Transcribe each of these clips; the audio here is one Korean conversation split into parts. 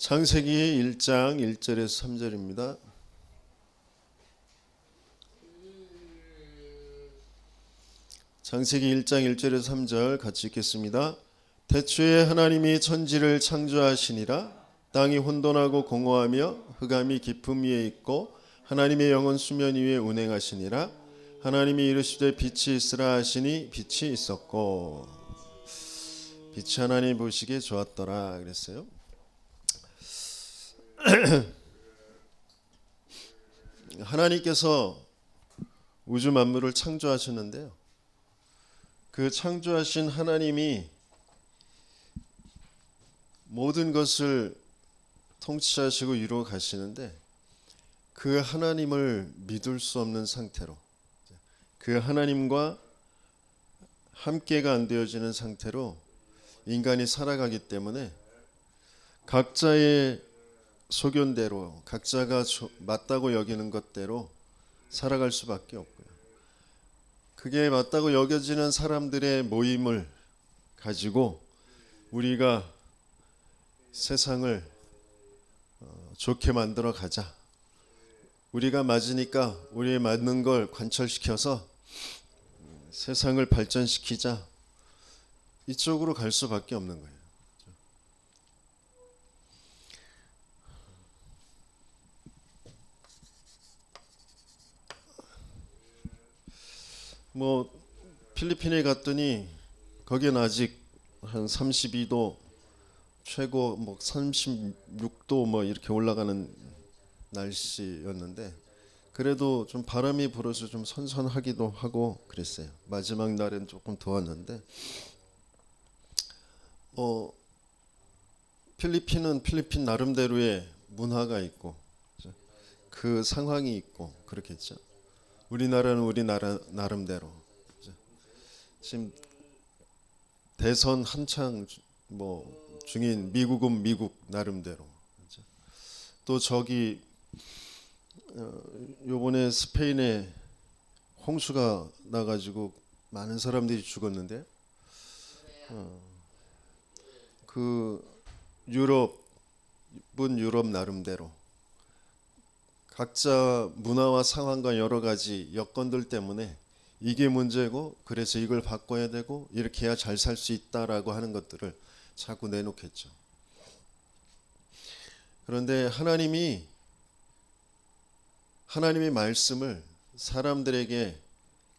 창세기 1장 1절에서 3절입니다. 창세기 1장 1절에서 3절 같이 읽겠습니다. 태초에 하나님이 천지를 창조하시니라. 땅이 혼돈하고 공허하며 흑암이 깊음 위에 있고 하나님의 영은 수면 위에 운행하시니라. 하나님이 이르시되 빛이 있으라 하시니 빛이 있었고 빛이 하나님 보시기에 좋았더라 그랬어요. 하나님께서 우주 만물을 창조하셨는데요. 그 창조하신 하나님이 모든 것을 통치하시고 이루어 가시는데 그 하나님을 믿을 수 없는 상태로, 그 하나님과 함께가 안 되어지는 상태로 인간이 살아가기 때문에 각자의 소견대로, 각자가 맞다고 여기는 것대로 살아갈 수밖에 없고요. 그게 맞다고 여겨지는 사람들의 모임을 가지고 우리가 세상을 좋게 만들어 가자. 우리가 맞으니까 우리의 맞는 걸 관철시켜서 세상을 발전시키자. 이쪽으로 갈 수밖에 없는 거예요. 필리핀에 갔더니 거기는 아직 한 32도, 최고 36도 이렇게 올라가는 날씨였는데 그래도 좀 바람이 불어서 좀 선선하기도 하고 그랬어요. 마지막 날엔 조금 더웠는데 필리핀은 필리핀 나름대로의 문화가 있고 그 상황이 있고 그렇겠죠. 우리나라는 우리나라 나름대로 지금 대선 한창 중인 미국은 미국 나름대로 또 저기 요번에 스페인에 홍수가 나가지고 많은 사람들이 죽었는데 그 유럽은 유럽 나름대로 각자 문화와 상황과 여러 가지 여건들 때문에 이게 문제고 그래서 이걸 바꿔야 되고 이렇게 해야 잘 살 수 있다라고 하는 것들을 자꾸 내놓겠죠. 그런데 하나님의 말씀을 사람들에게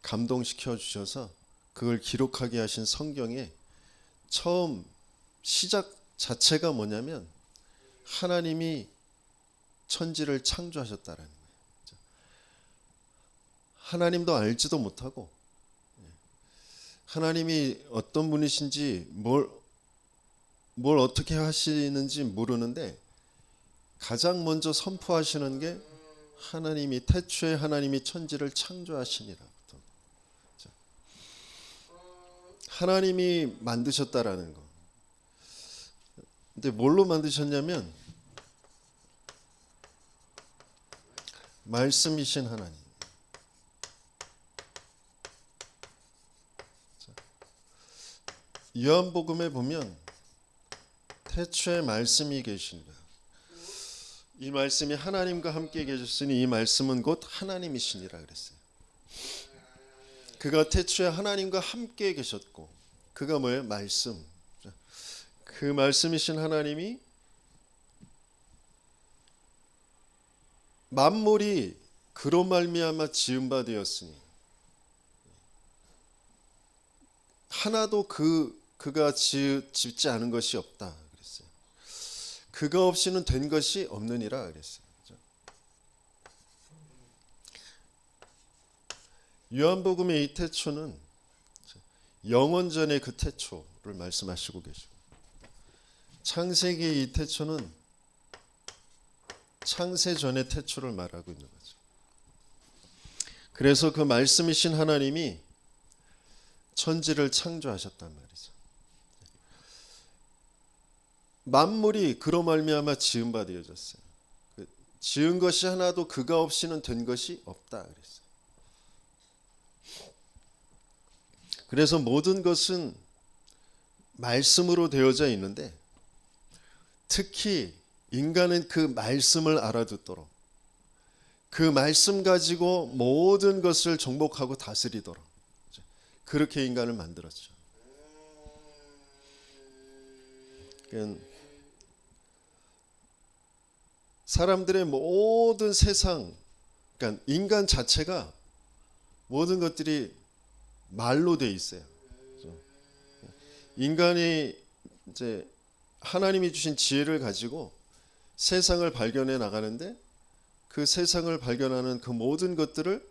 감동시켜 주셔서 그걸 기록하게 하신 성경에 처음 시작 자체가 뭐냐면 하나님이 천지를 창조하셨다라는 거예요. 하나님도 알지도 못하고 하나님이 어떤 분이신지 뭘 어떻게 하시는지 모르는데 가장 먼저 선포하시는 게 하나님이 태초에 하나님이 천지를 창조하시니라부터 하나님이 만드셨다라는 거. 근데 뭘로 만드셨냐면 말씀이신 하나님. 요한복음에 보면 태초에 말씀이 계신다. 이 말씀이 하나님과 함께 계셨으니 이 말씀은 곧 하나님이시니라 그랬어요. 그가 태초에 하나님과 함께 계셨고 그가 뭐예요? 말씀. 그 말씀이신 하나님이 만물이 그로 말미암아 지은 바 되었으니 하나도 그가 짓지 않은 것이 없다 그랬어요. 그가 없이는 된 것이 없느니라 그랬어요. 요한복음의 이 태초는 영원전의 그 태초를 말씀하시고 계시고 창세기의 이 태초는 창세전의 태초를 말하고 있는 거죠. 그래서 그 말씀이신 하나님이 천지를 창조하셨단 말이죠. 만물이 그로 말미암아 지은 바 되어졌어요. 지은 것이 하나도 그가 없이는 된 것이 없다 그랬어요. 그래서 모든 것은 말씀으로 되어져 있는데 특히 인간은 그 말씀을 알아듣도록, 그 말씀 가지고 모든 것을 정복하고 다스리도록 그렇게 인간을 만들었죠. 사람들의 모든 세상, 그러니까 인간 자체가 모든 것들이 말로 돼 있어요. 인간이 이제 하나님이 주신 지혜를 가지고 세상을 발견해 나가는데, 그 세상을 발견하는 그 모든 것들을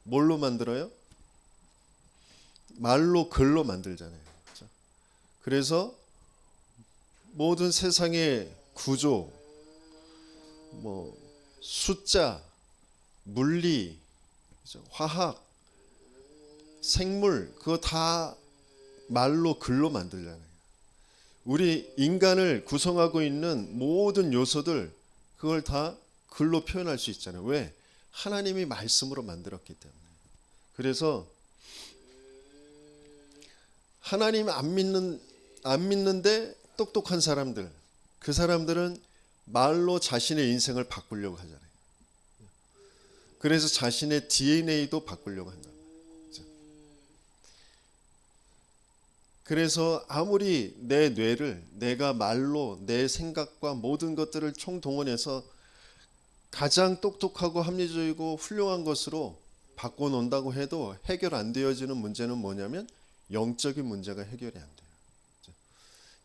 뭘로 만들어요? 말로, 글로 만들잖아요. 그래서 모든 세상의 구조, 뭐 숫자, 물리, 화학, 생물, 그거 다 말로, 글로 만들잖아요. 우리 인간을 구성하고 있는 모든 요소들, 그걸 다 글로 표현할 수 있잖아요. 왜? 하나님이 말씀으로 만들었기 때문에. 그래서 하나님 안 믿는데 똑똑한 사람들, 그 사람들은 말로 자신의 인생을 바꾸려고 하잖아요. 그래서 자신의 DNA도 바꾸려고 한다. 그래서 아무리 내 뇌를 내가 말로 내 생각과 모든 것들을 총동원해서 가장 똑똑하고 합리적이고 훌륭한 것으로 바꿔놓는다고 해도 해결 안 되어지는 문제는 뭐냐면 영적인 문제가 해결이 안 돼요.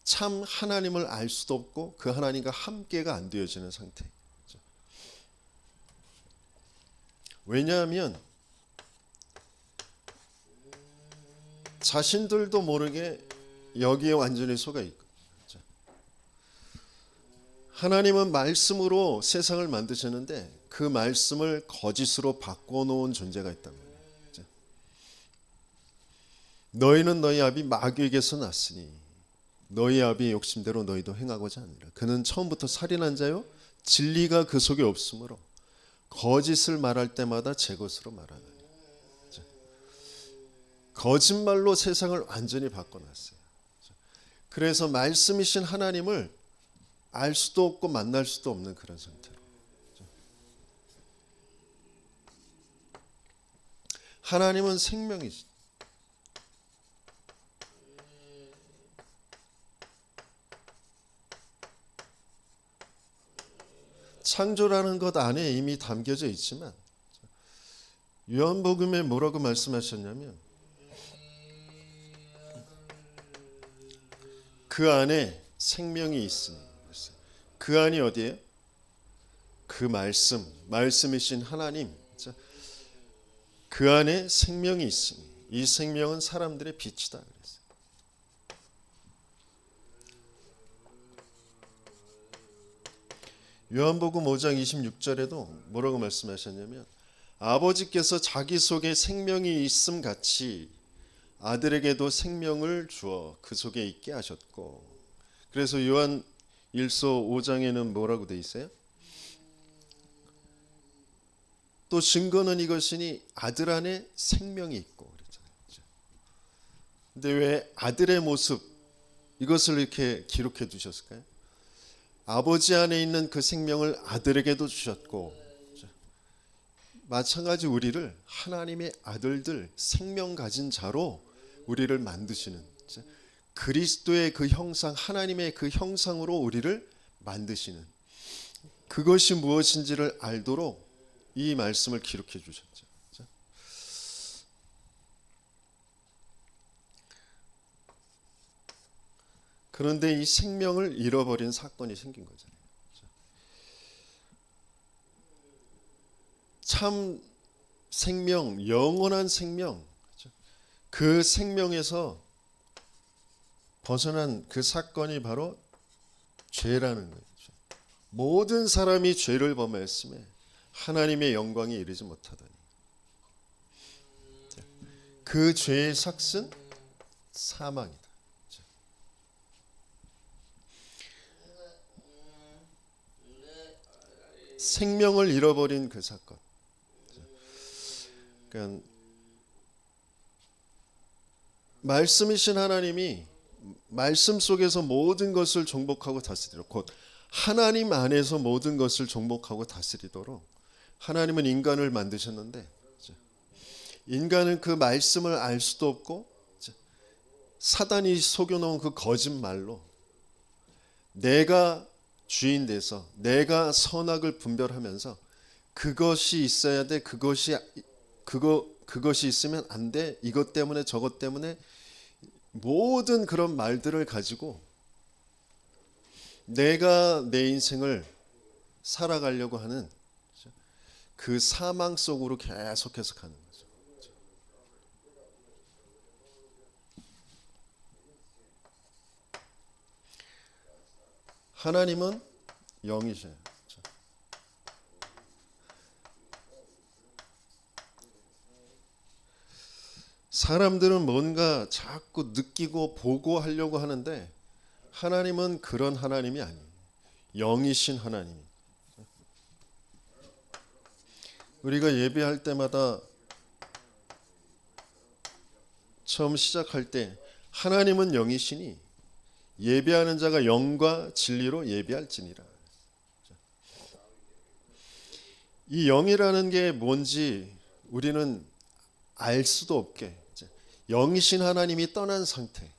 참 하나님을 알 수도 없고 그 하나님과 함께가 안 되어지는 상태. 왜냐하면 자신들도 모르게 여기에 완전히 속아 있고, 하나님은 말씀으로 세상을 만드셨는데 그 말씀을 거짓으로 바꿔놓은 존재가 있단 말이에요. 너희는 너희 아비 마귀에게서 났으니 너희 아비의 욕심대로 너희도 행하고자 하니라. 그는 처음부터 살인한 자요 진리가 그 속에 없으므로 거짓을 말할 때마다 제 것으로 말하나니. 거짓말로 세상을 완전히 바꿔놨어요. 그래서 말씀이신 하나님을 알 수도 없고 만날 수도 없는 그런 상태로. 하나님은 생명이시. 창조라는 것 안에 이미 담겨져 있지만 요한복음에 뭐라고 말씀하셨냐면 그 안에 생명이 있으니. 그 안이 어디예요? 그 말씀이신 하나님. 그 안에 생명이 있으니 이 생명은 사람들의 빛이다 그랬어요. 요한복음 5장 26절에도 뭐라고 말씀하셨냐면 아버지께서 자기 속에 생명이 있음 같이 아들에게도 생명을 주어 그 속에 있게 하셨고. 그래서 요한 1서 5장에는 뭐라고 돼 있어요? 또 증거는 이것이니 아들 안에 생명이 있고 그랬잖아요. 근데 왜 아들의 모습 이것을 이렇게 기록해 두셨을까요? 아버지 안에 있는 그 생명을 아들에게도 주셨고, 마찬가지 우리를 하나님의 아들들, 생명 가진 자로 우리를 만드시는, 그리스도의 그 형상, 하나님의 그 형상으로 우리를 만드시는, 그것이 무엇인지를 알도록 이 말씀을 기록해 주셨죠. 그런데 이 생명을 잃어버린 사건이 생긴 거잖아요. 참 생명, 영원한 생명, 그 생명에서 벗어난 그 사건이 바로 죄라는 거죠. 모든 사람이 죄를 범하였음에 하나님의 영광에 이르지 못하더니 그 죄의 삭은 사망이다. 생명을 잃어버린 그 사건. 그러니까 말씀이신 하나님이 말씀 속에서 모든 것을 정복하고 다스리려 곧 하나님 안에서 모든 것을 정복하고 다스리도록 하나님은 인간을 만드셨는데 인간은 그 말씀을 알 수도 없고 사단이 속여놓은 그 거짓말로 내가 주인 돼서 내가 선악을 분별하면서 그것이 있어야 돼, 그것이 있으면 안 돼, 이것 때문에 저것 때문에 모든 그런 말들을 가지고 내가 내 인생을 살아가려고 하는 그 사망 속으로 계속해서 가는 거죠. 하나님은 영이셔요. 사람들은 뭔가 자꾸 느끼고 보고 하려고 하는데 하나님은 그런 하나님이 아니에요. 영이신 하나님. 우리가 예배할 때마다 처음 시작할 때 하나님은 영이시니 예배하는 자가 영과 진리로 예배할지니라. 이 영이라는 게 뭔지 우리는 알 수도 없게 영이신 하나님이 떠난 상태,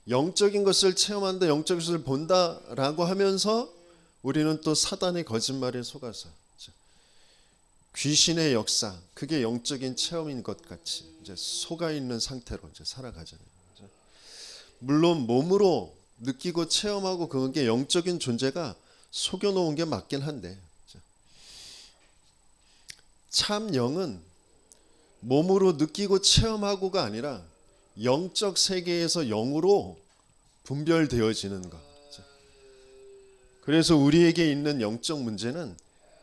영적인 것을 체험한다, 영적인 것을 본다라고 하면서 우리는 또 사단의 거짓말에 속아서 귀신의 역사, 그게 영적인 체험인 것 같이 이제 속아 있는 상태로 이제 살아가잖아요. 물론 몸으로 느끼고 체험하고 그게 영적인 존재가 속여놓은 게 맞긴 한데 참 영은 몸으로 느끼고 체험하고가 아니라 영적 세계에서 영으로 분별되어지는 것. 그래서 우리에게 있는 영적 문제는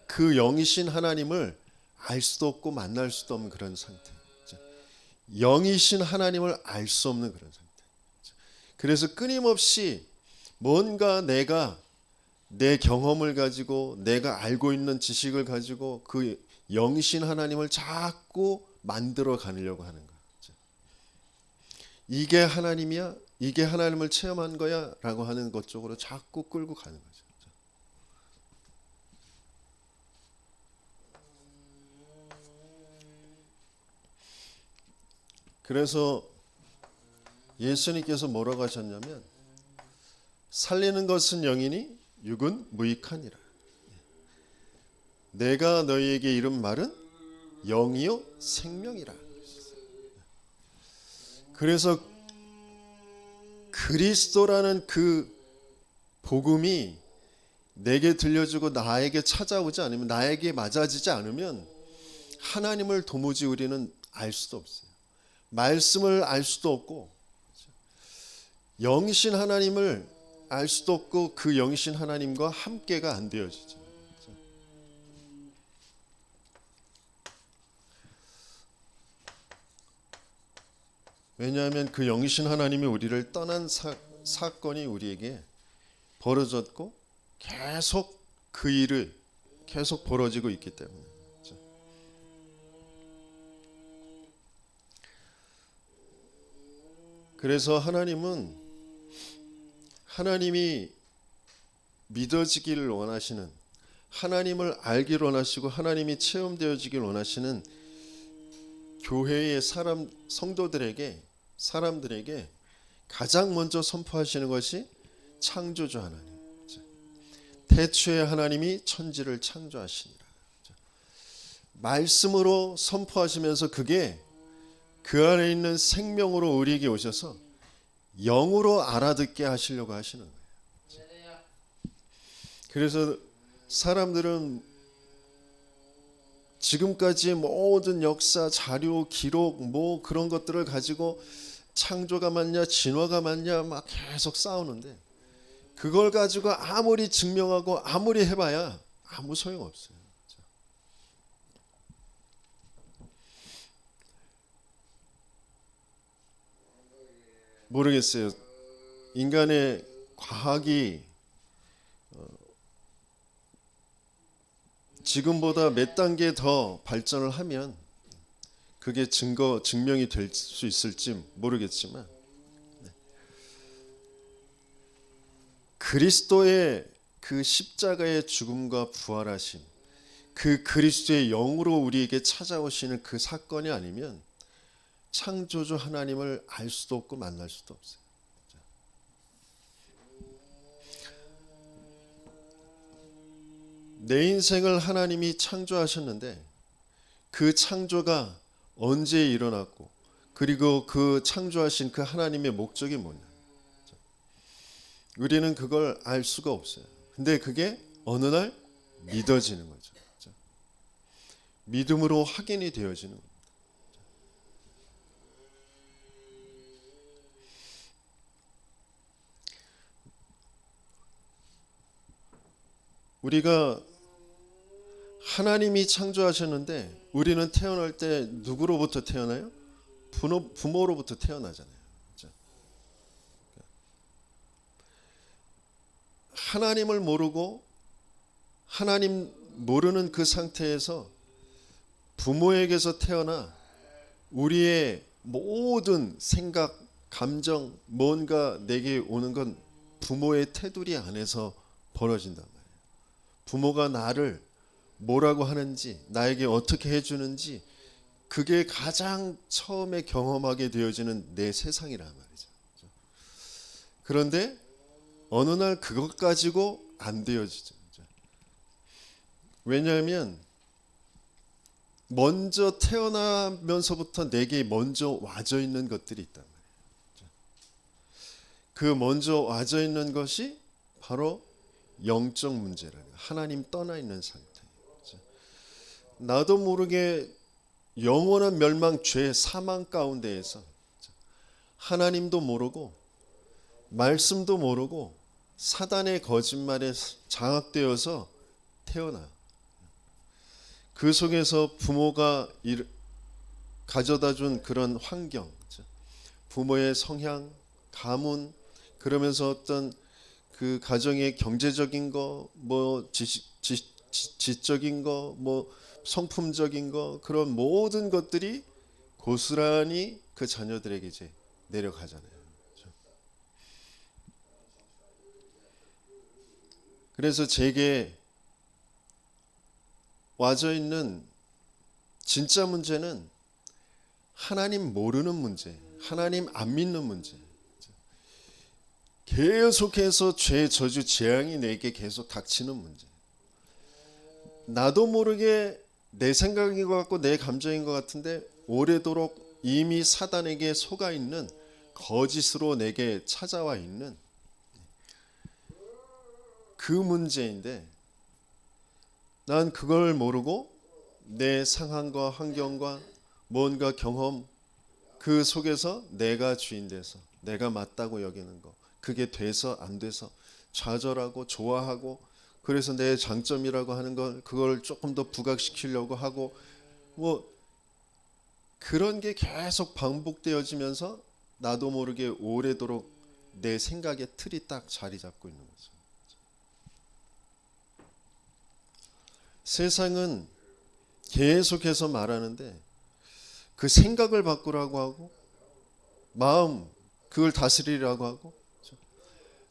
그 영이신 하나님을 알 수도 없고 만날 수도 없는 그런 상태. 영이신 하나님을 알 수 없는 그런 상태. 그래서 끊임없이 뭔가 내가 내 경험을 가지고 내가 알고 있는 지식을 가지고 그 영이신 하나님을 자꾸 만들어 가려고 하는 거죠. 이게 하나님이야? 이게 하나님을 체험한 거야? 라고 하는 것 쪽으로 자꾸 끌고 가는 거죠. 그래서 예수님께서 뭐라고 하셨냐면 살리는 것은 영이니 육은 무익하니라. 내가 너희에게 이른 말은 영이요 생명이라. 그래서 그리스도라는 그 복음이 내게 들려주고 나에게 찾아오지 않으면, 나에게 맞아지지 않으면 하나님을 도무지 우리는 알 수도 없어요. 말씀을 알 수도 없고 영이신 하나님을 알 수도 없고 그 영이신 하나님과 함께가 안 되어지죠. 왜냐하면 그 영이신 하나님이 우리를 떠난 사건이 우리에게 벌어졌고 계속 그 일을 계속 벌어지고 있기 때문에. 그래서 하나님이 믿어지기를 원하시는, 하나님을 알기를 원하시고 하나님이 체험되어지기를 원하시는 교회의 사람들에게 가장 먼저 선포하시는 것이 창조주 하나님. 태초에 하나님이 천지를 창조하시니라. 말씀으로 선포하시면서 그게 그 안에 있는 생명으로 우리에게 오셔서 영으로 알아듣게 하시려고 하시는 거예요. 그래서 사람들은 지금까지 모든 역사, 자료, 기록 뭐 그런 것들을 가지고 창조가 맞냐 진화가 맞냐 막 계속 싸우는데 그걸 가지고 아무리 증명하고 아무리 해봐야 아무 소용없어요. 모르겠어요. 인간의 과학이 지금보다 몇 단계 더 발전을 하면 그게 증명이 될 수 있을지 모르겠지만 그리스도의 그 십자가의 죽음과 부활하심, 그 그리스도의 영으로 우리에게 찾아오시는 그 사건이 아니면 창조주 하나님을 알 수도 없고 만날 수도 없어요. 내 인생을 하나님이 창조하셨는데 그 창조가 언제 일어났고 그리고 그 창조하신 그 하나님의 목적이 뭐냐, 우리는 그걸 알 수가 없어요. 근데 그게 어느 날 믿어지는 거죠. 믿음으로 확인이 되어지는 겁니다. 우리가 하나님이 창조하셨는데 우리는 태어날 때 누구로부터 태어나요? 부모로부터 태어나잖아요. 하나님을 모르고 하나님 모르는 그 상태에서 부모에게서 태어나 우리의 모든 생각, 감정, 뭔가 내게 오는 건 부모의 테두리 안에서 벌어진단 말이에요. 부모가 나를 뭐라고 하는지, 나에게 어떻게 해주는지, 그게 가장 처음에 경험하게 되어지는 내 세상이란 말이죠. 그런데 어느 날 그것 가지고 안 되어지죠. 왜냐하면 먼저 태어나면서부터 내게 먼저 와져 있는 것들이 있단 말이에요. 그 먼저 와져 있는 것이 바로 영적 문제라는 거예요. 하나님 떠나 있는 상태. 나도 모르게 영원한 멸망, 죄, 사망 가운데에서 하나님도 모르고 말씀도 모르고 사단의 거짓말에 장악되어서 태어나. 그 속에서 부모가 가져다 준 그런 환경, 부모의 성향, 가문, 그러면서 어떤 그 가정의 경제적인 거, 뭐 지적인 거, 뭐 성품적인 거, 그런 모든 것들이 고스란히 그 자녀들에게 이제 내려가잖아요. 그래서 제게 와져 있는 진짜 문제는 하나님 모르는 문제, 하나님 안 믿는 문제. 계속해서 죄, 저주, 재앙이 내게 계속 닥치는 문제. 나도 모르게 내 생각인 것 같고 내 감정인 것 같은데 오래도록 이미 사단에게 속아 있는, 거짓으로 내게 찾아와 있는 그 문제인데, 난 그걸 모르고 내 상황과 환경과 뭔가 경험, 그 속에서 내가 주인 돼서 내가 맞다고 여기는 거, 그게 돼서 안 돼서 좌절하고 좋아하고, 그래서 내 장점이라고 하는 걸 그걸 조금 더 부각시키려고 하고, 뭐 그런 게 계속 반복되어지면서 나도 모르게 오래도록 내 생각의 틀이 딱 자리 잡고 있는 거죠. 세상은 계속해서 말하는데 그 생각을 바꾸라고 하고, 마음 그걸 다스리라고 하고,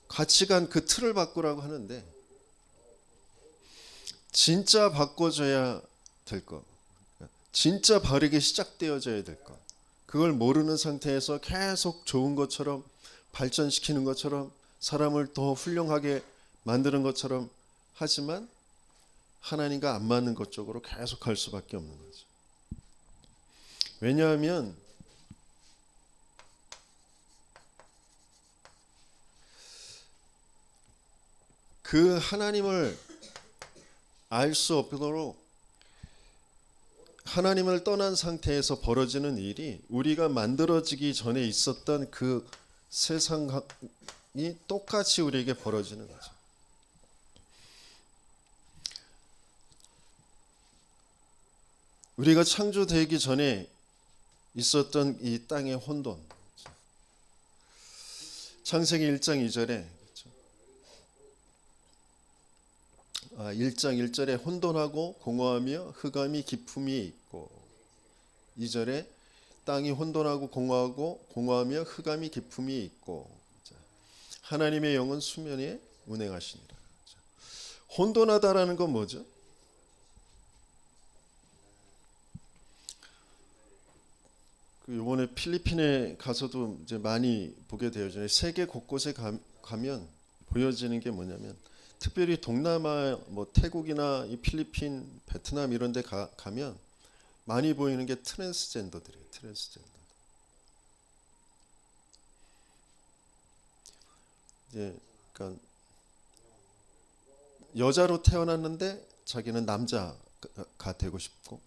가치관 그 틀을 바꾸라고 하는데, 진짜 바꿔줘야 될 것, 진짜 바르게 시작되어져야 될 것, 그걸 모르는 상태에서 계속 좋은 것처럼 발전시키는 것처럼 사람을 더 훌륭하게 만드는 것처럼 하지만 하나님과 안 맞는 것 쪽으로 계속 갈 수밖에 없는 거죠. 왜냐하면 그 하나님을 알 수 없도록 하나님을 떠난 상태에서 벌어지는 일이 우리가 만들어지기 전에 있었던 그 세상이 똑같이 우리에게 벌어지는 거죠. 우리가 창조되기 전에 있었던 이 땅의 혼돈, 창세기 1장 2절에 1장 1절에 혼돈하고 공허하며 흑암이 깊음이 있고, 2절에 땅이 혼돈하고 공허하며 흑암이 깊음이 있고, 하나님의 영은 수면에 운행하시니라. 혼돈하다라는 건 뭐죠? 이번에 필리핀에 가서도 이제 많이 보게 되어요. 세계 곳곳에 가면 보여지는 게 뭐냐면, 특별히 동남아 뭐 태국이나 이 필리핀, 베트남 이런 데 가면 많이 보이는 게 트랜스젠더들이에요. 트랜스젠더. 이제 그러니까 여자로 태어났는데 자기는 남자가 되고 싶고,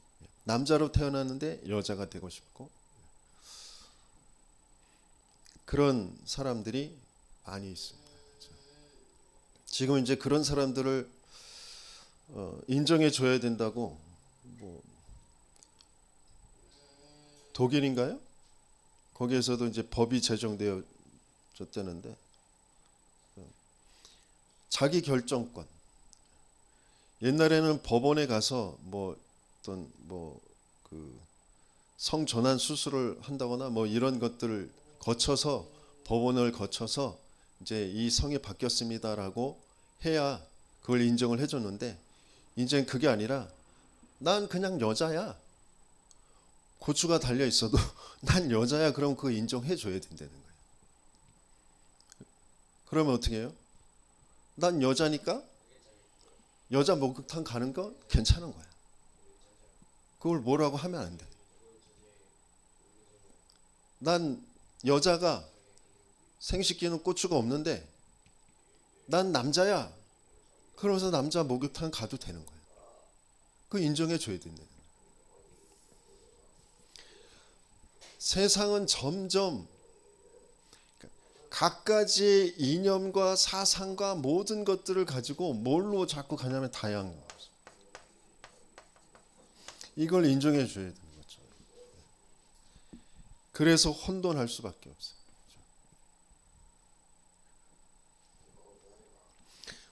남자로 태어났는데 여자가 되고 싶고, 그런 사람들이 많이 있습니다. 지금 이제 그런 사람들을 인정해 줘야 된다고, 뭐 독일인가요? 거기에서도 이제 법이 제정되어졌다는데, 자기 결정권. 옛날에는 법원에 가서 뭐 어떤 그 성전환 수술을 한다거나 뭐 이런 것들을 거쳐서, 법원을 거쳐서 이제 이 성이 바뀌었습니다라고 해야 그걸 인정을 해줬는데, 이제는 그게 아니라 난 그냥 여자야. 고추가 달려 있어도 난 여자야. 그럼 그거 인정해 줘야 된다는 거예요. 그러면 어떻게 해요? 난 여자니까 여자 목욕탕 가는 거 괜찮은 거야. 그걸 뭐라고 하면 안 돼. 난 여자가 생식기는 고추가 없는데 난 남자야. 그러면서 남자 목욕탕 가도 되는 거야. 그거 인정해 줘야 된다. 세상은 점점 각가지 이념과 사상과 모든 것들을 가지고 뭘로 자꾸 가냐면 다양한 거죠. 이걸 인정해 줘야 되는 거죠. 그래서 혼돈할 수밖에 없어요.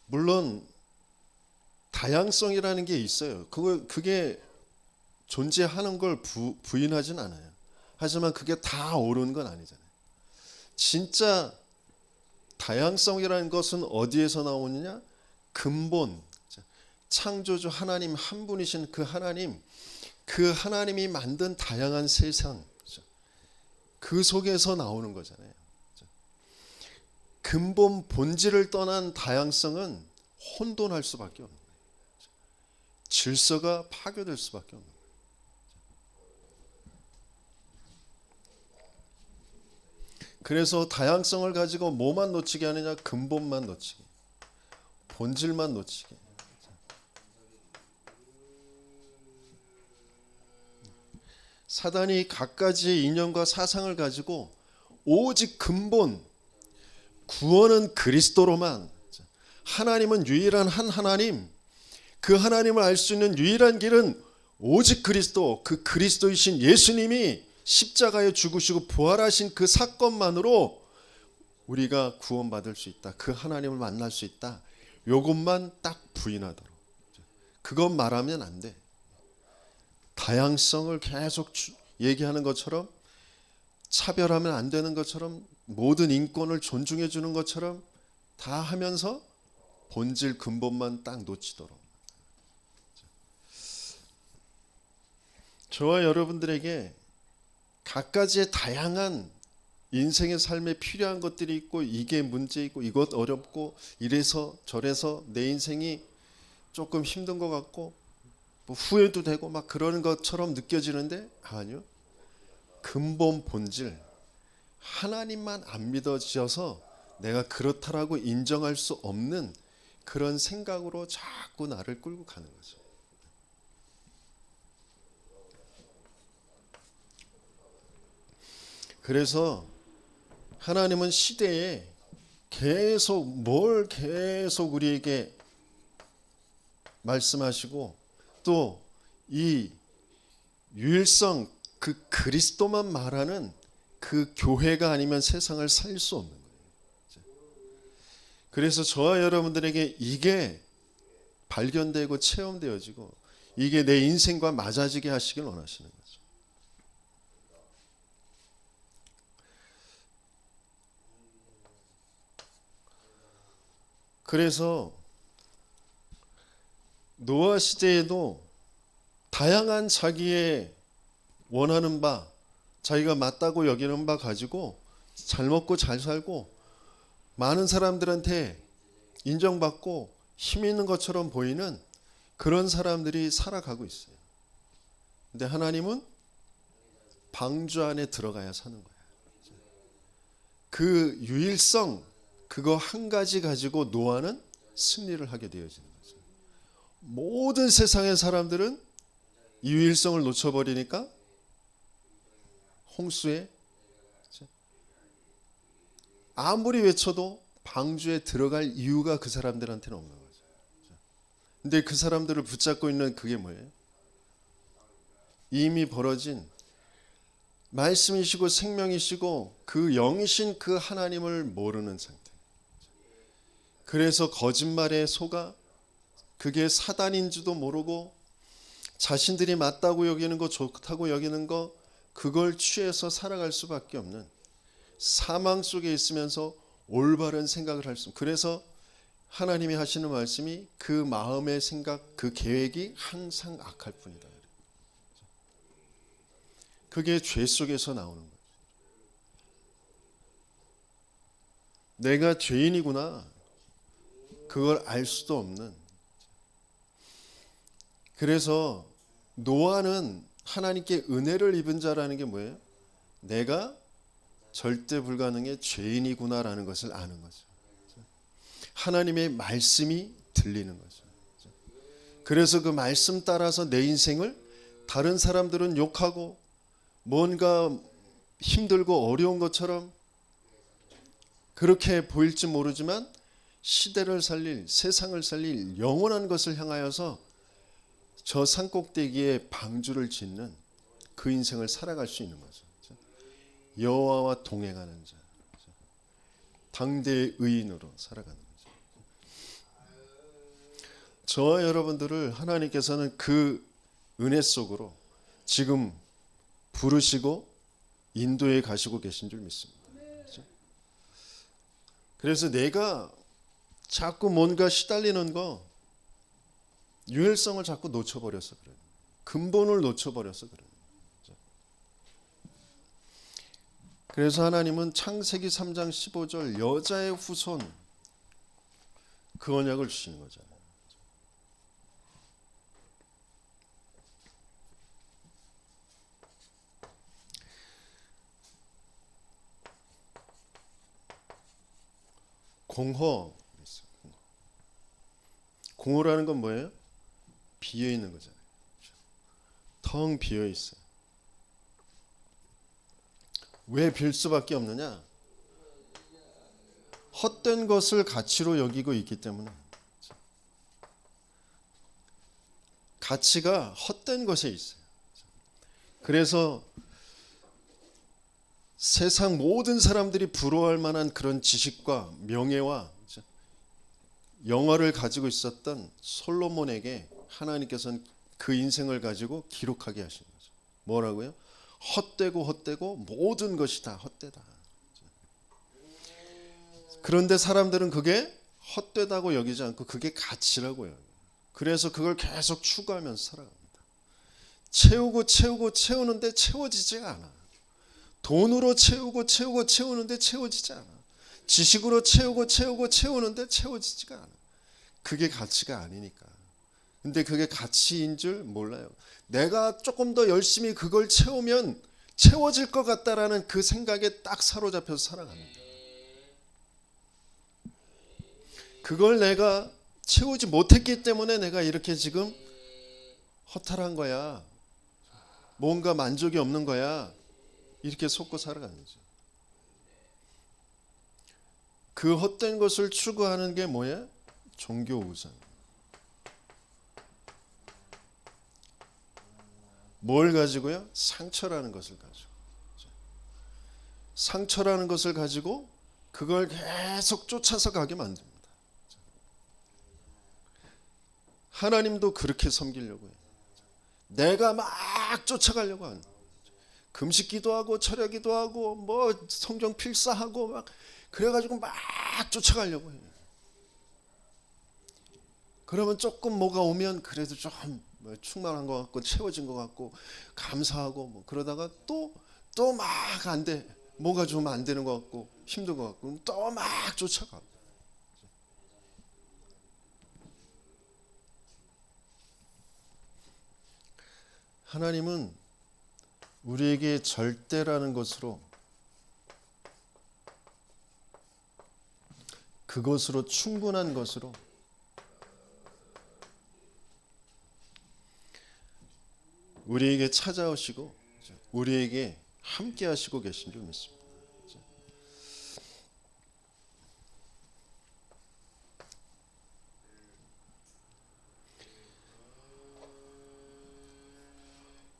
물론 다양성이라는 게 있어요. 그게 존재하는 걸 부인하진 않아요. 하지만 그게 다 옳은 건 아니잖아요. 진짜 다양성이라는 것은 어디에서 나오느냐? 근본, 창조주 하나님 한 분이신 그 하나님이 만든 다양한 세상, 그 속에서 나오는 거잖아요. 근본 본질을 떠난 다양성은 혼돈할 수밖에 없는 거예요. 질서가 파괴될 수밖에 없는 거예요. 그래서 다양성을 가지고 뭐만 놓치게 하느냐? 근본만 놓치게, 본질만 놓치게. 사단이 갖가지 이념과 사상을 가지고 오직 근본, 구원은 그리스도로만, 하나님은 유일한 한 하나님, 그 하나님을 알 수 있는 유일한 길은 오직 그리스도, 그 그리스도이신 예수님이 십자가에 죽으시고 부활하신 그 사건만으로 우리가 구원받을 수 있다. 그 하나님을 만날 수 있다. 요것만 딱 부인하도록. 그것 말하면 안 돼. 다양성을 계속 얘기하는 것처럼, 차별하면 안 되는 것처럼, 모든 인권을 존중해 주는 것처럼 다 하면서 본질 근본만 딱 놓치도록. 저와 여러분들에게 각가지의 다양한 인생의 삶에 필요한 것들이 있고, 이게 문제이고 이것 어렵고 이래서 저래서 내 인생이 조금 힘든 것 같고 뭐 후회도 되고 막 그러는 것처럼 느껴지는데, 아니요. 근본 본질, 하나님만 안 믿어져서 내가 그렇다라고 인정할 수 없는 그런 생각으로 자꾸 나를 끌고 가는 거죠. 그래서 하나님은 시대에 계속 우리에게 말씀하시고, 또 이 유일성, 그 그리스도만 말하는 그 교회가 아니면 세상을 살 수 없는 거예요. 그래서 저와 여러분들에게 이게 발견되고 체험되어지고 이게 내 인생과 맞아지게 하시길 원하시는 거죠. 그래서 노아 시대에도 다양한 자기의 원하는 바, 자기가 맞다고 여기는 바 가지고 잘 먹고 잘 살고 많은 사람들한테 인정받고 힘 있는 것처럼 보이는 그런 사람들이 살아가고 있어요. 근데 하나님은 방주 안에 들어가야 사는 거예요. 그 유일성, 그거 한 가지 가지고 노아는 승리를 하게 되어지는 거죠. 모든 세상의 사람들은 이 유일성을 놓쳐버리니까 홍수에 아무리 외쳐도 방주에 들어갈 이유가 그 사람들한테는 없는 거죠. 근데 그 사람들을 붙잡고 있는 그게 뭐예요? 이미 벌어진 말씀이시고 생명이시고 그 영이신 그 하나님을 모르는 상태. 그래서 거짓말에 속아 그게 사단인지도 모르고 자신들이 맞다고 여기는 거, 좋다고 여기는 거, 그걸 취해서 살아갈 수밖에 없는 사망 속에 있으면서 올바른 생각을 할 수. 그래서 하나님이 하시는 말씀이 그 마음의 생각, 그 계획이 항상 악할 뿐이다. 그게 죄 속에서 나오는 거예요. 내가 죄인이구나. 그걸 알 수도 없는. 그래서 노아는 하나님께 은혜를 입은 자라는 게 뭐예요? 내가 절대 불가능의 죄인이구나라는 것을 아는 거죠. 하나님의 말씀이 들리는 거죠. 그래서 그 말씀 따라서 내 인생을 다른 사람들은 욕하고 뭔가 힘들고 어려운 것처럼 그렇게 보일지 모르지만 시대를 살릴, 세상을 살릴 영원한 것을 향하여서 저 산꼭대기에 방주를 짓는 그 인생을 살아갈 수 있는 거죠. 여호와와 동행하는 자, 당대의 의인으로 살아가는 거죠. 저와 여러분들을 하나님께서는 그 은혜 속으로 지금 부르시고 인도에 가시고 계신 줄 믿습니다. 그래서 내가 자꾸 뭔가 시달리는 거, 유일성을 자꾸 놓쳐버려서 그래요. 근본을 놓쳐버려서 그래요. 그래서 하나님은 창세기 3장 15절 여자의 후손 그 언약을 주시는 거잖아요. 공허라는 건 뭐예요? 비어 있는 거잖아요. 텅 비어 있어요. 왜 빌 수밖에 없느냐? 헛된 것을 가치로 여기고 있기 때문에. 가치가 헛된 것에 있어요. 그래서 세상 모든 사람들이 부러워할 만한 그런 지식과 명예와 영화를 가지고 있었던 솔로몬에게 하나님께서는 그 인생을 가지고 기록하게 하신 거죠. 뭐라고요? 헛되고 모든 것이 다 헛되다. 그런데 사람들은 그게 헛되다고 여기지 않고 그게 가치라고 여겨요. 그래서 그걸 계속 추구하면서 살아갑니다. 채우는데 채워지지가 않아. 돈으로 채우는데 채워지지 않아. 지식으로 채우는데 채워지지가 않아. 그게 가치가 아니니까. 근데 그게 가치인 줄 몰라요. 내가 조금 더 열심히 그걸 채우면 채워질 것 같다라는 그 생각에 딱 사로잡혀서 살아갑니다. 그걸 내가 채우지 못했기 때문에 내가 이렇게 지금 허탈한 거야. 뭔가 만족이 없는 거야. 이렇게 속고 살아가는 거죠. 그 헛된 것을 추구하는 게 뭐야? 종교 우상. 뭘 가지고요? 상처라는 것을 가지고. 상처라는 것을 가지고 그걸 계속 쫓아서 가게 만듭니다. 하나님도 그렇게 섬기려고 해요. 내가 막 쫓아가려고 하는. 금식 기도하고 철야 기도하고 뭐 성경 필사하고 막 그래가지고 막 쫓아가려고 해요. 그러면 조금 뭐가 오면 그래도 좀 충만한 것 같고 채워진 것 같고 감사하고 뭐 그러다가 또 막 안 돼. 뭐가 좀 안 되는 것 같고 힘든 것 같고 또 막 쫓아가. 하나님은 우리에게 절대라는 것으로 그것으로 충분한 것으로 우리에게 찾아오시고 우리에게 함께 하시고 계신 줄 믿습니다.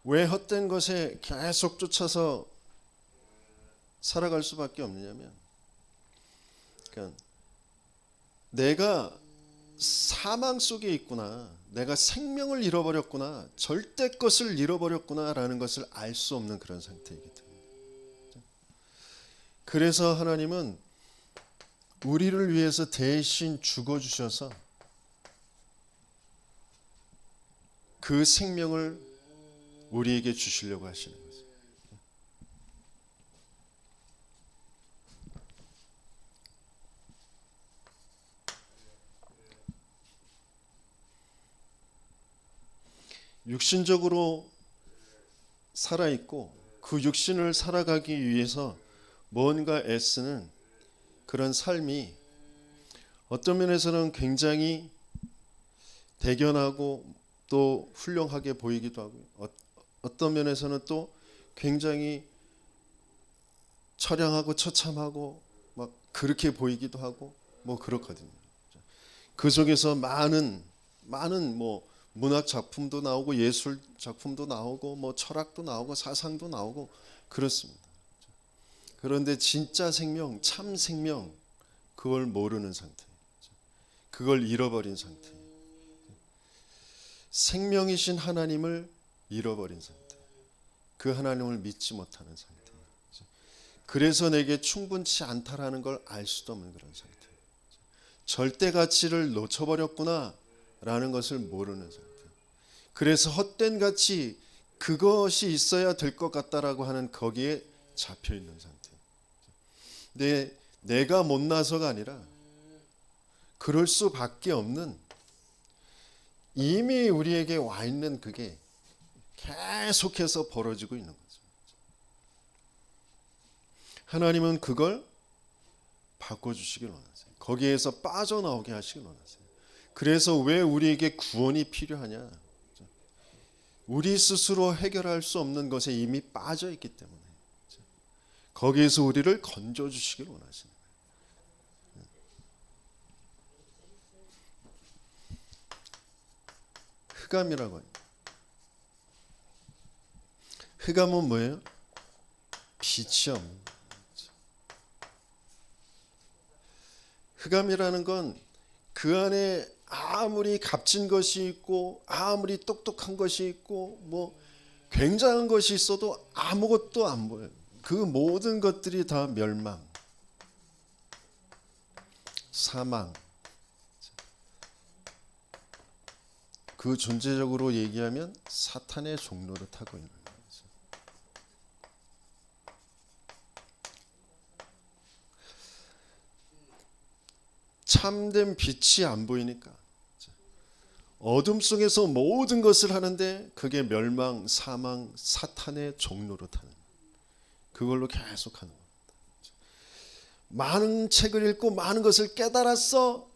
왜 헛된 것에 계속 쫓아서 살아갈 수밖에 없느냐면, 그러니까 내가 사망 속에 있구나, 내가 생명을 잃어버렸구나, 절대 것을 잃어버렸구나라는 것을 알 수 없는 그런 상태이기 때문에. 그래서 하나님은 우리를 위해서 대신 죽어주셔서 그 생명을 우리에게 주시려고 하시는 거죠. 육신적으로 살아있고 그 육신을 살아가기 위해서 뭔가 애쓰는 그런 삶이 어떤 면에서는 굉장히 대견하고 또 훌륭하게 보이기도 하고 어떤 면에서는 또 굉장히 처량하고 처참하고 막 그렇게 보이기도 하고 뭐 그렇거든요. 그 속에서 많은 뭐 문학 작품도 나오고 예술 작품도 나오고 뭐 철학도 나오고 사상도 나오고 그렇습니다. 그런데 진짜 생명, 참 생명, 그걸 모르는 상태, 그걸 잃어버린 상태, 생명이신 하나님을 잃어버린 상태, 그 하나님을 믿지 못하는 상태, 그래서 내게 충분치 않다라는 걸 알 수도 없는 그런 상태, 절대 가치를 놓쳐버렸구나 라는 것을 모르는 상태, 그래서 헛된 가치, 그것이 있어야 될 것 같다라고 하는 거기에 잡혀 있는 상태. 근데 내가 못나서가 아니라 그럴 수밖에 없는, 이미 우리에게 와 있는 그게 계속해서 벌어지고 있는 거죠. 하나님은 그걸 바꿔주시길 원하세요. 거기에서 빠져나오게 하시길 원하세요. 그래서 왜 우리에게 구원이 필요하냐? 우리 스스로 해결할 수 없는 것에 이미 빠져 있기 때문에 거기에서 우리를 건져주시길 원하시는 거예요. 흑암이라고 해요. 흑암은 뭐예요? 빛이 없는 거예요. 흑암이라는 건 그 안에 아무리 값진 것이 있고 아무리 똑똑한 것이 있고 뭐 굉장한 것이 있어도 아무것도 안 보여요. 그 모든 것들이 다 멸망, 사망, 그 존재적으로 얘기하면 사탄의 종로를 타고 있는 거죠. 참된 빛이 안 보이니까 어둠 속에서 모든 것을 하는데 그게 멸망, 사망, 사탄의 종로로 타는, 그걸로 계속 하는 겁니다. 많은 책을 읽고 많은 것을 깨달았어.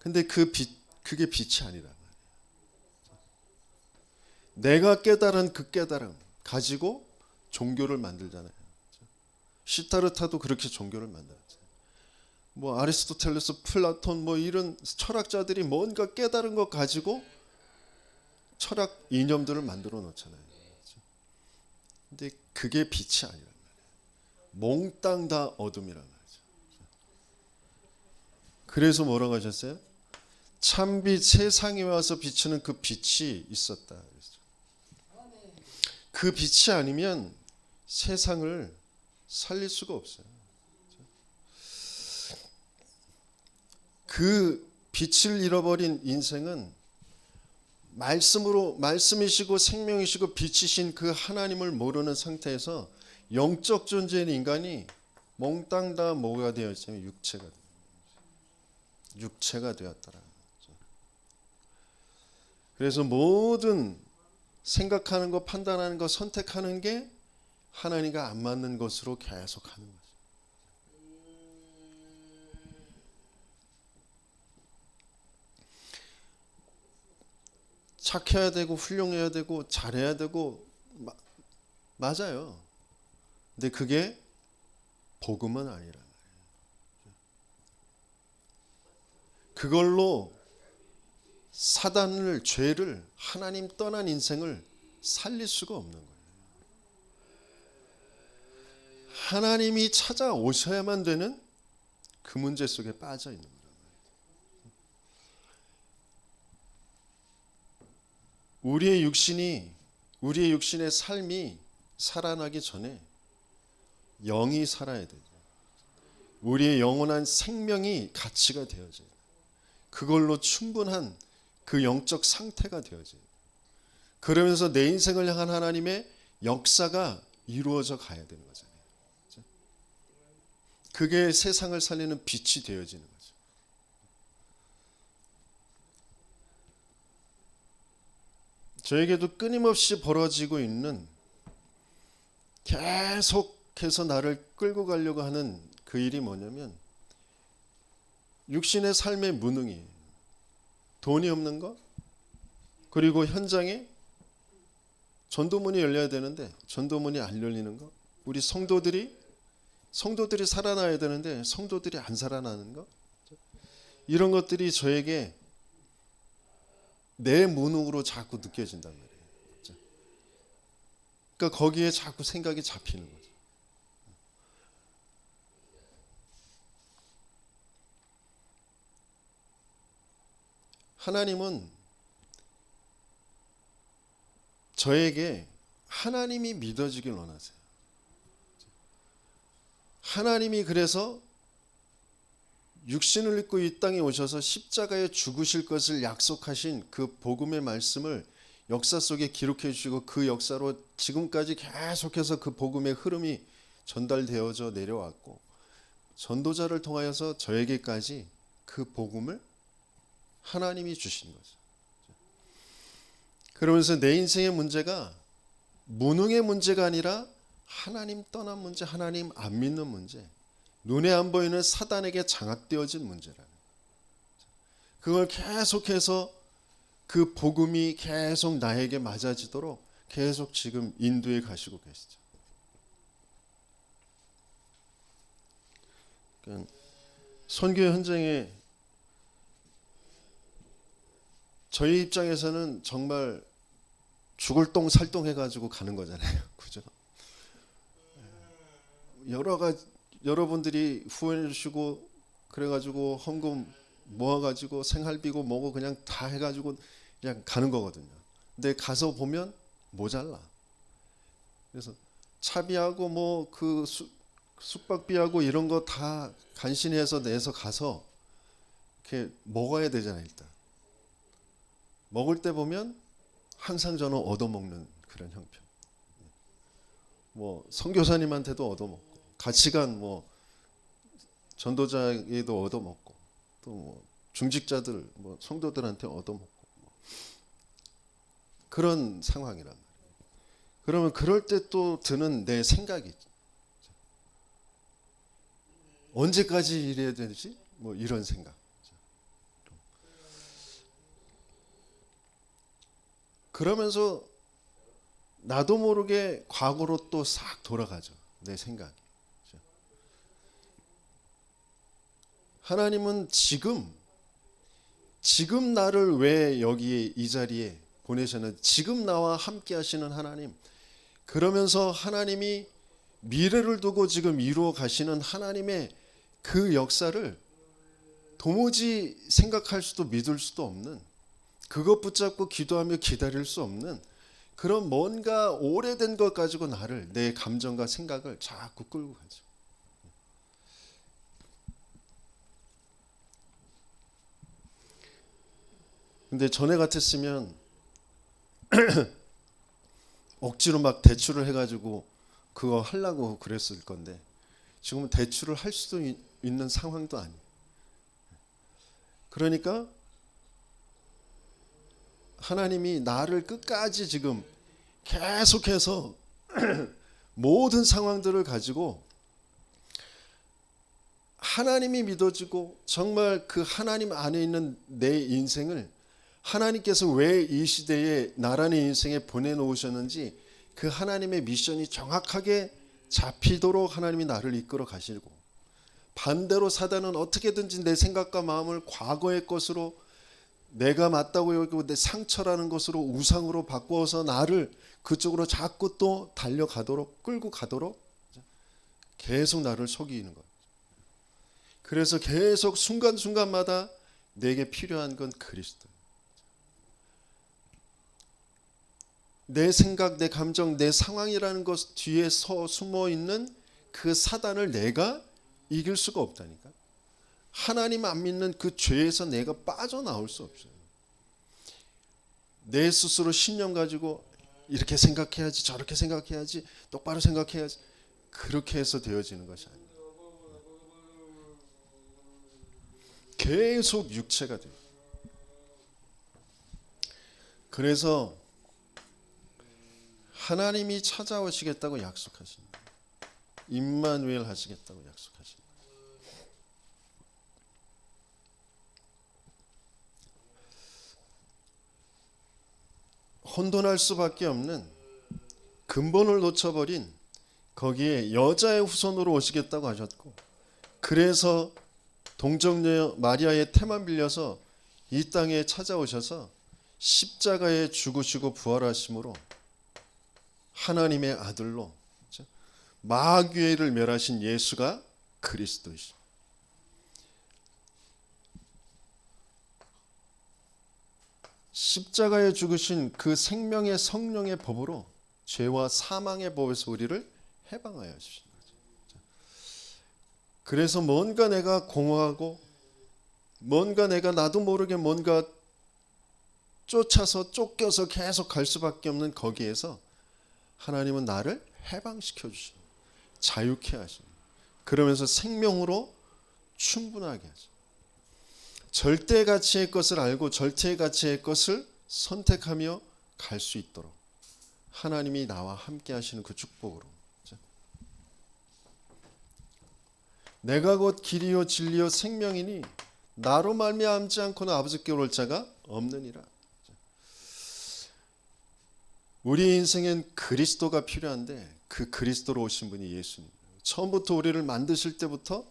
근데 그게 빛이 아니란 말이에요. 내가 깨달은 그 깨달음 가지고 종교를 만들잖아요. 시타르타도 그렇게 종교를 만들었어요. 뭐 아리스토텔레스, 플라톤 뭐 이런 철학자들이 뭔가 깨달은 것 가지고 철학 이념들을 만들어 놓잖아요. 근데 그게 빛이 아니란 말이에요. 몽땅 다 어둠이란 말이죠. 그래서 뭐라고 하셨어요? 참빛, 세상에 와서 비추는 그 빛이 있었다. 그 빛이 아니면 세상을 살릴 수가 없어요. 그 빛을 잃어버린 인생은 말씀이시고 생명이시고 빛이신 그 하나님을 모르는 상태에서 영적 존재인 인간이 몽땅 다 뭐가 되었냐면 육체가 되었더라. 그래서 모든 생각하는 거, 판단하는 거, 선택하는 게 하나님과 안 맞는 것으로 계속 하는 거죠. 착해야 되고 훌륭해야 되고 잘해야 되고 맞아요. 근데 그게 복음은 아니란 말이에요. 그걸로 사단을, 죄를, 하나님 떠난 인생을 살릴 수가 없는 거예요. 하나님이 찾아오셔야만 되는 그 문제 속에 빠져 있는 거예요. 우리의 육신의 삶이 살아나기 전에 영이 살아야 되죠. 우리의 영원한 생명이 가치가 되어져요. 그걸로 충분한 그 영적 상태가 되어져요. 그러면서 내 인생을 향한 하나님의 역사가 이루어져 가야 되는 거잖아요. 그게 세상을 살리는 빛이 되어지는 거죠. 저에게도 끊임없이 벌어지고 있는, 계속해서 나를 끌고 가려고 하는 그 일이 뭐냐면 육신의 삶의 무능이에요. 돈이 없는 거, 그리고 현장에 전도문이 열려야 되는데 전도문이 안 열리는 거, 우리 성도들이 살아나야 되는데 성도들이 안 살아나는 거, 이런 것들이 저에게 내 무능으로 자꾸 느껴진단 말이에요. 그러니까 거기에 자꾸 생각이 잡히는 거죠. 하나님은 저에게 하나님이 믿어지길 원하세요. 하나님이 그래서 육신을 입고 이 땅에 오셔서 십자가에 죽으실 것을 약속하신 그 복음의 말씀을 역사 속에 기록해 주시고, 그 역사로 지금까지 계속해서 그 복음의 흐름이 전달되어져 내려왔고, 전도자를 통하여서 저에게까지 그 복음을 하나님이 주신 거죠. 그러면서 내 인생의 문제가 무능의 문제가 아니라 하나님 떠난 문제, 하나님 안 믿는 문제, 눈에 안 보이는 사단에게 장악되어진 문제라는 거예요. 그걸 계속해서 그 복음이 계속 나에게 맞아지도록 계속 지금 인도해 가시고 계시죠. 그러니까 선교 현장에 저희 입장에서는 정말 죽을 똥 살똥 해가지고 가는 거잖아요. 그죠? 여러분들이 후원해 주시고 그래가지고 헌금 모아가지고 생활비고 뭐고 그냥 다 해가지고 그냥 가는 거거든요. 근데 가서 보면 모자라. 그래서 차비하고 뭐 그 숙박비하고 이런 거 다 간신해서 내서 가서 이렇게 먹어야 되잖아요. 일단 먹을 때 보면 항상 저는 얻어먹는 그런 형편. 뭐 선교사님한테도 얻어먹고, 같이 간 뭐 전도자에게도 얻어먹고, 또 뭐 중직자들 뭐 성도들한테 얻어먹고, 뭐 그런 상황이란 말이에요. 그러면 그럴 때 또 드는 내 생각이 언제까지 이래야 되지? 뭐 이런 생각. 그러면서 나도 모르게 과거로 또 싹 돌아가죠. 내 생각이. 하나님은 지금 나를 왜 여기 이 자리에 보내셨는지, 지금 나와 함께 하시는 하나님, 그러면서 하나님이 미래를 두고 지금 이루어 가시는 하나님의 그 역사를 도무지 생각할 수도 믿을 수도 없는, 그것 붙잡고 기도하며 기다릴 수 없는 그런 뭔가 오래된 것 가지고 나를, 내 감정과 생각을 자꾸 끌고 가죠. 근데 전에 같았으면 억지로 막 대출을 해가지고 그거 하려고 그랬을 건데 지금은 대출을 할 수도 있는 상황도 아니에요. 그러니까 하나님이 나를 끝까지 지금 계속해서 모든 상황들을 가지고 하나님이 믿어지고 정말 그 하나님 안에 있는 내 인생을 하나님께서 왜 이 시대에 나라는 인생에 보내놓으셨는지 그 하나님의 미션이 정확하게 잡히도록 하나님이 나를 이끌어 가시고, 반대로 사단은 어떻게든지 내 생각과 마음을 과거의 것으로 내가 맞다고 여기고 내 상처라는 것으로 우상으로 바꾸어서 나를 그쪽으로 자꾸 또 달려가도록 끌고 가도록 계속 나를 속이는 거예요. 그래서 계속 순간순간마다 내게 필요한 건 그리스도. 내 생각, 내 감정, 내 상황이라는 것 뒤에 숨어 있는 그 사단을 내가 이길 수가 없다니까. 하나님 안 믿는 그 죄에서 내가 빠져나올 수 없어요. 내 스스로 신념 가지고 이렇게 생각해야지, 저렇게 생각해야지, 똑바로 생각해야지, 그렇게 해서 되어지는 것이 아니에요. 계속 육체가 돼요. 그래서 하나님이 찾아오시겠다고 약속하십니다. 임마누엘 하시겠다고 약속하십니다. 혼돈할 수밖에 없는 근본을 놓쳐버린 거기에 여자의 후손으로 오시겠다고 하셨고, 그래서 동정녀 마리아의 태만 빌려서 이 땅에 찾아오셔서 십자가에 죽으시고 부활하심으로 하나님의 아들로 마귀를 멸하신 예수가 그리스도이십니다. 십자가에 죽으신 그 생명의 성령의 법으로 죄와 사망의 법에서 우리를 해방하여 주신 거죠. 그래서 뭔가 내가 공허하고 뭔가 내가 나도 모르게 뭔가 쫓아서 쫓겨서 계속 갈 수밖에 없는 거기에서 하나님은 나를 해방시켜 주십니다. 자유케 하십니다. 그러면서 생명으로 충분하게 하죠. 절대 가치의 것을 알고 절대 가치의 것을 선택하며 갈 수 있도록 하나님이 나와 함께 하시는 그 축복으로, 내가 곧 길이요 진리요 생명이니 나로 말미암지 않고는 아버지께 올 자가 없느니라. 우리 인생엔 그리스도가 필요한데 그 그리스도로 오신 분이 예수님. 처음부터 우리를 만드실 때부터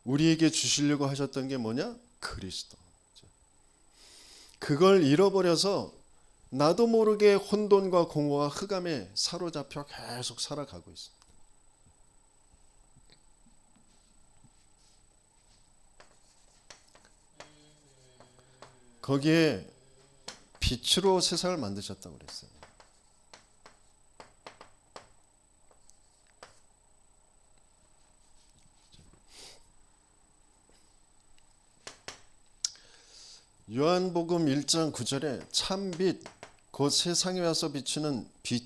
우리에게 주시려고 하셨던 게 뭐냐? 그리스도. 그걸 잃어버려서 나도 모르게 혼돈과 공허와 흑암에 사로잡혀 계속 살아가고 있습니다. 거기에 빛으로 세상을 만드셨다고 그랬어요. 요한복음 1장 9절에 참빛 곧 세상에 와서 비추는 빛,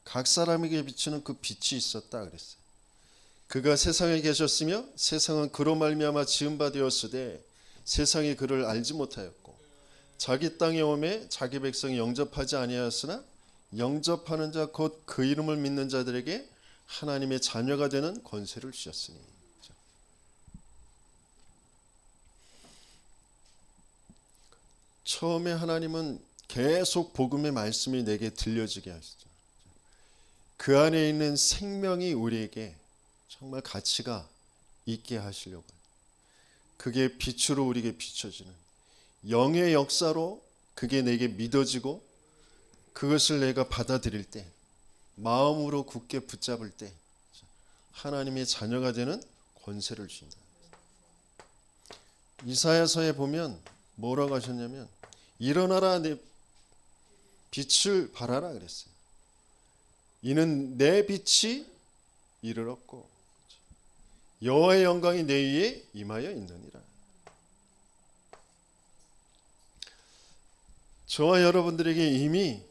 각 사람에게 비추는 그 빛이 있었다 그랬어요. 그가 세상에 계셨으며 세상은 그로 말미암아 지은 바 되었으되 세상이 그를 알지 못하였고 자기 땅에 오매 자기 백성이 영접하지 아니하였으나 영접하는 자 곧 그 이름을 믿는 자들에게 하나님의 자녀가 되는 권세를 주셨으니. 처음에 하나님은 계속 복음의 말씀이 내게 들려지게 하시죠. 그 안에 있는 생명이 우리에게 정말 가치가 있게 하시려고 해요. 그게 빛으로 우리에게 비춰지는 영의 역사로 그게 내게 믿어지고 그것을 내가 받아들일 때, 마음으로 굳게 붙잡을 때 하나님의 자녀가 되는 권세를 주신다. 이사야서에 보면 뭐라고 하셨냐면 일어나라 내 빛을 발하라 그랬어요. 이는 내 빛이 이르렀고 여호와의 영광이 내 위에 임하여 있느니라. 저와 여러분들에게 이미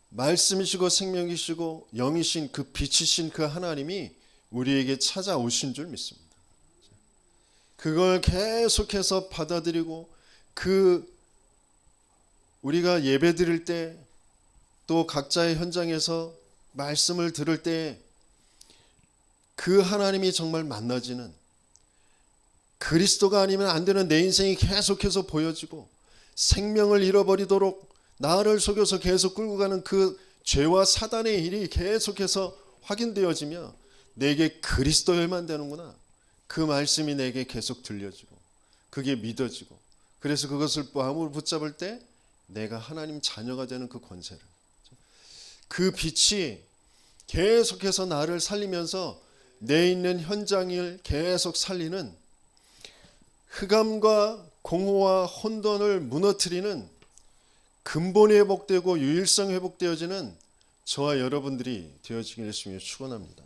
말씀이시고 생명이시고 영이신 그 빛이신 그 하나님이 우리에게 찾아오신 줄 믿습니다. 그걸 계속해서 받아들이고 우리가 예배 드릴 때 또 각자의 현장에서 말씀을 들을 때 그 하나님이 정말 만나지는, 그리스도가 아니면 안 되는 내 인생이 계속해서 보여지고 생명을 잃어버리도록 나를 속여서 계속 끌고 가는 그 죄와 사단의 일이 계속해서 확인되어지며 내게 그리스도여만 되는구나, 그 말씀이 내게 계속 들려지고 그게 믿어지고, 그래서 그것을 마음으로 붙잡을 때 내가 하나님 자녀가 되는 그 권세를, 그 빛이 계속해서 나를 살리면서 내 있는 현장을 계속 살리는, 흑암과 공허와 혼돈을 무너뜨리는, 근본이 회복되고 유일성 회복되어지는 저와 여러분들이 되어지기를 예수님이 축원합니다.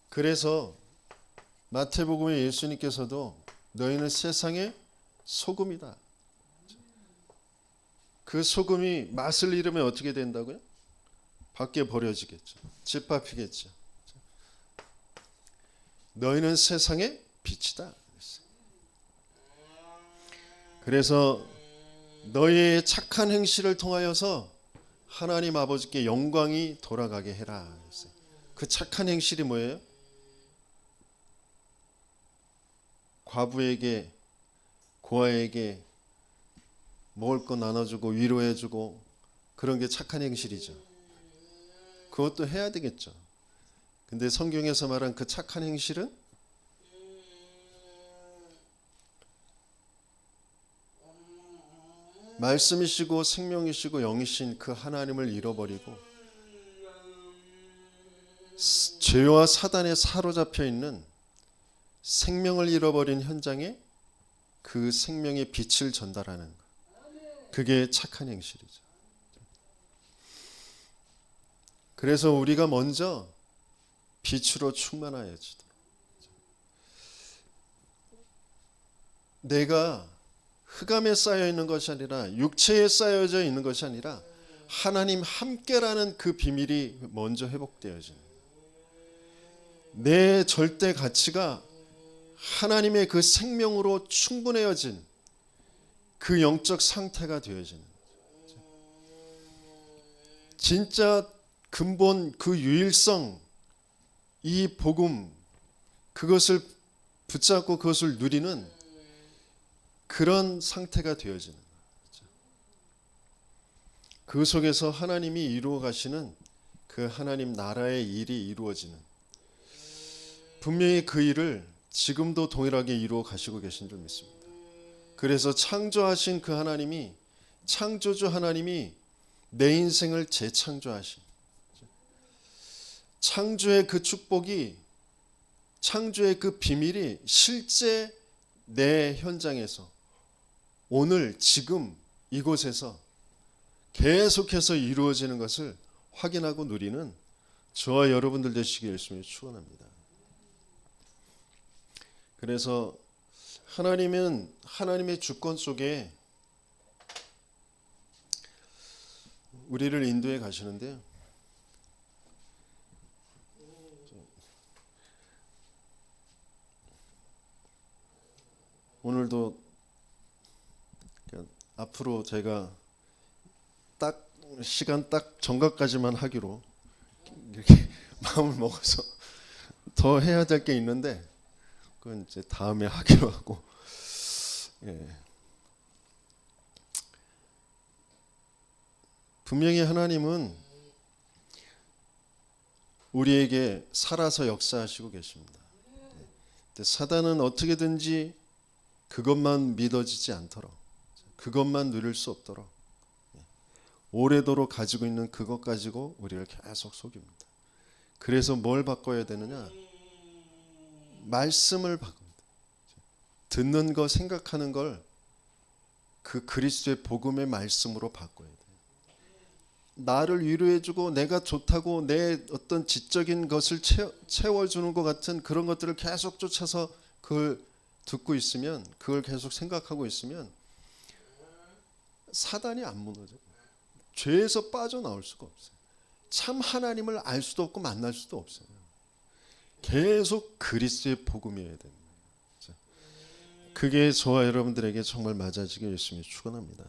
그래서 마태복음에 예수님께서도 너희는 세상의 소금이다. 그 소금이 맛을 잃으면 어떻게 된다고요? 밖에 버려지겠죠. 짓밟히겠죠. 너희는 세상의 빛이다. 그래서 너희의 착한 행실을 통하여서 하나님 아버지께 영광이 돌아가게 해라. 그 착한 행실이 뭐예요? 과부에게, 고아에게 먹을 거 나눠주고 위로해주고, 그런 게 착한 행실이죠. 그것도 해야 되겠죠. 근데 성경에서 말한 그 착한 행실은 말씀이시고 생명이시고 영이신 그 하나님을 잃어버리고 죄와 사단에 사로잡혀 있는, 생명을 잃어버린 현장에 그 생명의 빛을 전달하는 것, 그게 착한 행실이죠. 그래서 우리가 먼저 빛으로 충만하여지도록, 내가 흑암에 쌓여 있는 것이 아니라, 육체에 쌓여져 있는 것이 아니라 하나님 함께라는 그 비밀이 먼저 회복되어지는, 내 절대 가치가 하나님의 그 생명으로 충분해진 그 영적 상태가 되어지는, 진짜 근본 그 유일성, 이 복음, 그것을 붙잡고 그것을 누리는 그런 상태가 되어지는 거죠. 그 속에서 하나님이 이루어 가시는 그 하나님 나라의 일이 이루어지는, 분명히 그 일을 지금도 동일하게 이루어 가시고 계신 줄 믿습니다. 그래서 창조하신 그 하나님이, 창조주 하나님이 내 인생을 재창조하신, 창조의 그 축복이, 창조의 그 비밀이 실제 내 현장에서 오늘 지금 이곳에서 계속해서 이루어지는 것을 확인하고 누리는 저와 여러분들 되시길 열심히 축원합니다. 그래서 하나님은 하나님의 주권 속에 우리를 인도해 가시는데요. 오늘도 앞으로 제가 딱 시간 딱 정각까지만 하기로 이렇게 마음을 먹어서 더 해야 될 게 있는데 그건 이제 다음에 하기로 하고, 분명히 하나님은 우리에게 살아서 역사하시고 계십니다. 근데 사단은 어떻게든지 그것만 믿어지지 않도록, 그것만 누릴 수 없도록 오래도록 가지고 있는 그것 가지고 우리를 계속 속입니다. 그래서 뭘 바꿔야 되느냐? 말씀을 바꿉니다. 듣는 거, 생각하는 걸 그 그리스도의 복음의 말씀으로 바꿔야 돼요. 나를 위로해주고 내가 좋다고 내 어떤 지적인 것을 채워주는 것 같은 그런 것들을 계속 쫓아서 그걸 듣고 있으면, 그걸 계속 생각하고 있으면 사단이 안 무너져요. 죄에서 빠져나올 수가 없어요. 참 하나님을 알 수도 없고 만날 수도 없어요. 계속 그리스도의 복음이어야 됩니다. 그게 저와 여러분들에게 정말 맞아지길 열심히 축원합니다.